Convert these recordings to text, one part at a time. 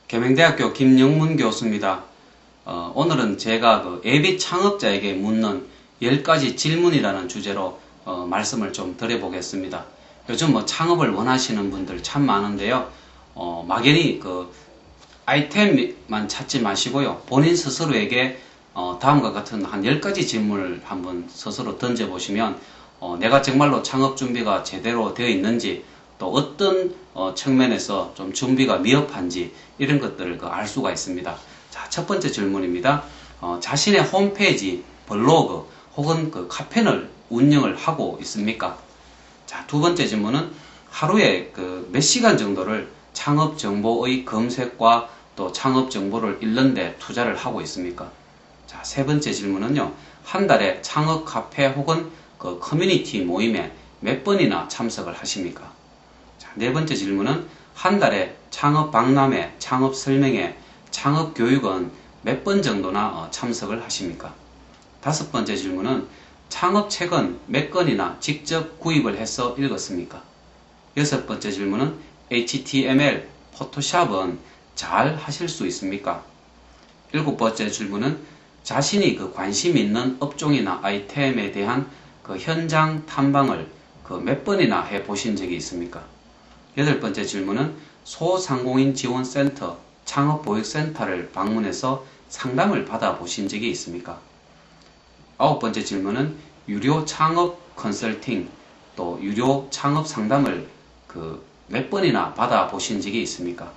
계명대학교 김영문 교수입니다. 오늘은 제가 예비 창업자에게 묻는 10가지 질문이라는 주제로 말씀을 좀 드려보겠습니다. 요즘 창업을 원하시는 분들 참 많은데요. 막연히 아이템만 찾지 마시고요. 본인 스스로에게 다음과 같은 한 10가지 질문을 한번 스스로 던져보시면 내가 정말로 창업 준비가 제대로 되어 있는지, 또 어떤 측면에서 좀 준비가 미흡한지 이런 것들을 알 수가 있습니다. 자, 첫 번째 질문입니다. 자신의 홈페이지, 블로그 혹은 카페를 운영을 하고 있습니까? 자, 두 번째 질문은 하루에 몇 시간 정도를 창업 정보의 검색과 또 창업 정보를 읽는 데 투자를 하고 있습니까? 자, 세 번째 질문은요. 한 달에 창업 카페 혹은 커뮤니티 모임에 몇 번이나 참석을 하십니까? 자, 네 번째 질문은 한 달에 창업 박람회, 창업 설명회, 창업 교육은 몇 번 정도나 참석을 하십니까? 다섯 번째 질문은 창업책은 몇 권이나 직접 구입을 해서 읽었습니까? 여섯 번째 질문은 HTML, 포토샵은 잘 하실 수 있습니까? 일곱 번째 질문은 자신이 관심 있는 업종이나 아이템에 대한 현장 탐방을 몇 번이나 해 보신 적이 있습니까? 여덟 번째 질문은 소상공인 지원센터, 창업보육센터를 방문해서 상담을 받아 보신 적이 있습니까? 아홉 번째 질문은 유료 창업 컨설팅, 또 유료 창업 상담을 몇 번이나 받아 보신 적이 있습니까?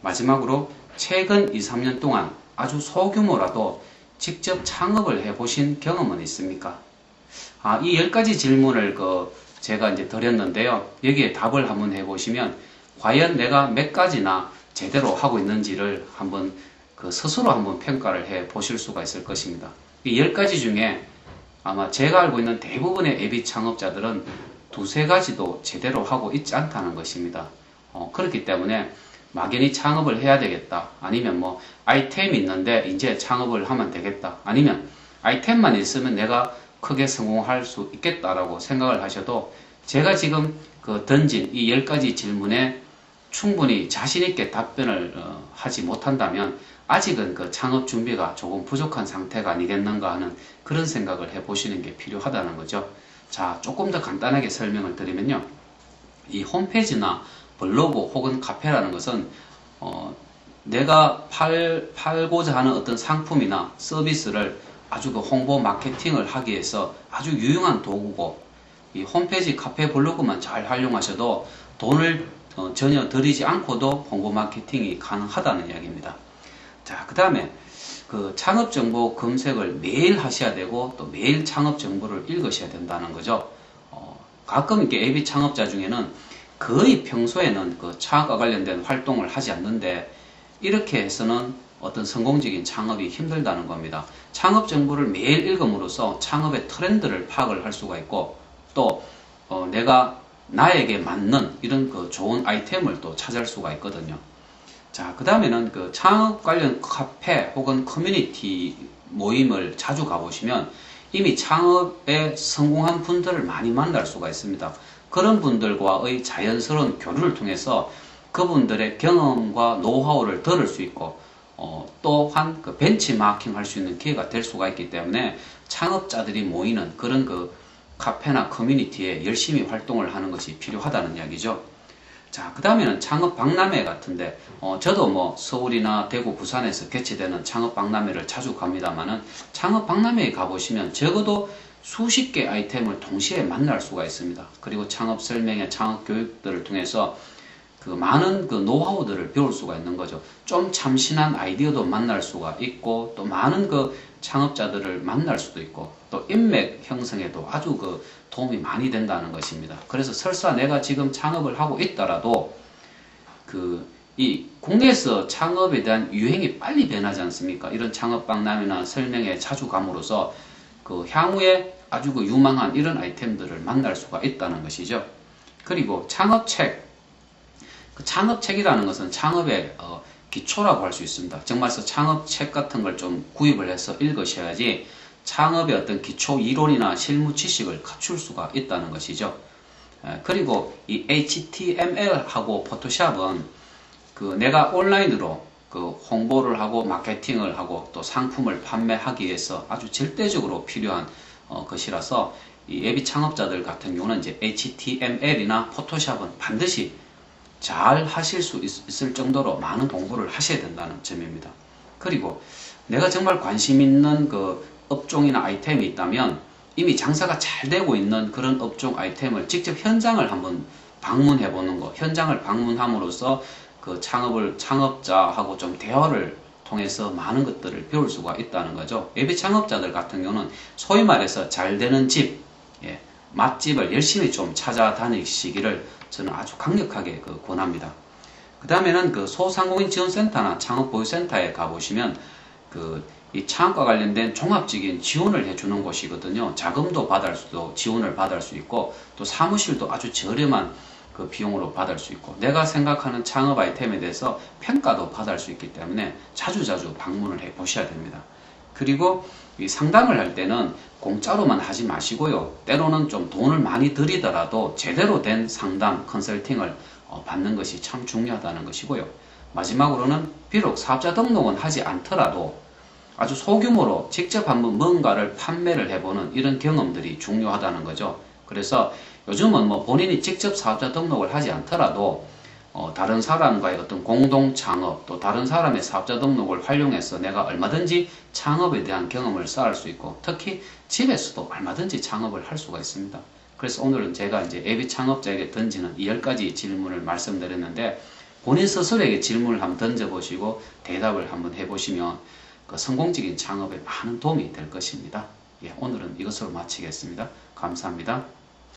마지막으로 최근 2, 3년 동안 아주 소규모라도 직접 창업을 해 보신 경험은 있습니까? 이 10가지 질문을 제가 이제 드렸는데요. 여기에 답을 한번 해보시면 과연 내가 몇 가지나 제대로 하고 있는지를 한번 스스로 한번 평가를 해 보실 수가 있을 것입니다. 이 10가지 중에 아마 제가 알고 있는 대부분의 예비 창업자들은 두세 가지도 제대로 하고 있지 않다는 것입니다. 그렇기 때문에 막연히 창업을 해야 되겠다. 아니면 아이템이 있는데 이제 창업을 하면 되겠다. 아니면 아이템만 있으면 내가 크게 성공할 수 있겠다라고 생각을 하셔도 제가 지금 던진 이 10가지 질문에 충분히 자신있게 답변을 하지 못한다면 아직은 창업 준비가 조금 부족한 상태가 아니겠는가 하는 그런 생각을 해보시는 게 필요하다는 거죠. 자, 조금 더 간단하게 설명을 드리면요. 이 홈페이지나 블로그 혹은 카페라는 것은 내가 팔고자 하는 어떤 상품이나 서비스를 아주 홍보 마케팅을 하기 위해서 아주 유용한 도구고, 이 홈페이지, 카페, 블로그만 잘 활용하셔도 돈을 전혀 들이지 않고도 홍보 마케팅이 가능하다는 이야기입니다. 자, 그 다음에 창업 정보 검색을 매일 하셔야 되고 또 매일 창업 정보를 읽으셔야 된다는 거죠. 가끔 이렇게 예비 창업자 중에는 거의 평소에는 창업과 관련된 활동을 하지 않는데 이렇게 해서는 어떤 성공적인 창업이 힘들다는 겁니다. 창업 정보를 매일 읽음으로써 창업의 트렌드를 파악을 할 수가 있고, 또 내가 나에게 맞는 이런 좋은 아이템을 또 찾을 수가 있거든요. 자, 그 다음에는 창업 관련 카페 혹은 커뮤니티 모임을 자주 가보시면 이미 창업에 성공한 분들을 많이 만날 수가 있습니다. 그런 분들과의 자연스러운 교류를 통해서 그분들의 경험과 노하우를 들을 수 있고, 또한 벤치마킹 할 수 있는 기회가 될 수가 있기 때문에 창업자들이 모이는 그런 카페나 커뮤니티에 열심히 활동을 하는 것이 필요하다는 이야기죠. 자, 그 다음에는 창업 박람회 같은데, 저도 서울이나 대구, 부산에서 개최되는 창업 박람회를 자주 갑니다만은 창업 박람회에 가보시면 적어도 수십 개 아이템을 동시에 만날 수가 있습니다. 그리고 창업 설명회, 창업 교육들을 통해서 많은 노하우들을 배울 수가 있는 거죠. 좀 참신한 아이디어도 만날 수가 있고, 또 많은 창업자들을 만날 수도 있고, 또 인맥 형성에도 아주 도움이 많이 된다는 것입니다. 그래서 설사 내가 지금 창업을 하고 있더라도 이 국내에서 창업에 대한 유행이 빨리 변하지 않습니까? 이런 창업 박람회나 설명회 자주 감으로써 향후에 아주 유망한 이런 아이템들을 만날 수가 있다는 것이죠. 그리고 창업책. 창업책이라는 것은 창업의 기초라고 할 수 있습니다. 정말서 창업책 같은 걸 좀 구입을 해서 읽으셔야지 창업의 어떤 기초 이론이나 실무 지식을 갖출 수가 있다는 것이죠. 그리고 이 HTML하고 포토샵은 내가 온라인으로 홍보를 하고 마케팅을 하고 또 상품을 판매하기 위해서 아주 절대적으로 필요한 것이라서 이 앱이 창업자들 같은 경우는 이제 HTML이나 포토샵은 반드시 잘 하실 수 있을 정도로 많은 공부를 하셔야 된다는 점입니다. 그리고 내가 정말 관심 있는 업종이나 아이템이 있다면 이미 장사가 잘 되고 있는 그런 업종 아이템을 직접 현장을 한번 방문해 보는 거, 현장을 방문함으로써 창업자하고 좀 대화를 통해서 많은 것들을 배울 수가 있다는 거죠. 예비 창업자들 같은 경우는 소위 말해서 잘 되는 집, 맛집을 열심히 좀 찾아다니시기를 저는 아주 강력하게 권합니다. 그 다음에는 소상공인 지원센터나 창업보유센터에 가보시면 이 창업과 관련된 종합적인 지원을 해주는 곳이거든요. 자금도 지원을 받을 수 있고 또 사무실도 아주 저렴한 비용으로 받을 수 있고 내가 생각하는 창업 아이템에 대해서 평가도 받을 수 있기 때문에 자주자주 방문을 해 보셔야 됩니다. 그리고 이 상담을 할 때는 공짜로만 하지 마시고요. 때로는 좀 돈을 많이 들이더라도 제대로 된 상담, 컨설팅을 받는 것이 참 중요하다는 것이고요. 마지막으로는 비록 사업자 등록은 하지 않더라도 아주 소규모로 직접 한번 뭔가를 판매를 해보는 이런 경험들이 중요하다는 거죠. 그래서 요즘은 본인이 직접 사업자 등록을 하지 않더라도 다른 사람과의 어떤 공동 창업 또 다른 사람의 사업자 등록을 활용해서 내가 얼마든지 창업에 대한 경험을 쌓을 수 있고 특히 집에서도 얼마든지 창업을 할 수가 있습니다. 그래서 오늘은 제가 이제 예비 창업자에게 던지는 이 10가지 질문을 말씀드렸는데 본인 스스로에게 질문을 한번 던져보시고 대답을 한번 해보시면 성공적인 창업에 많은 도움이 될 것입니다. 오늘은 이것으로 마치겠습니다. 감사합니다.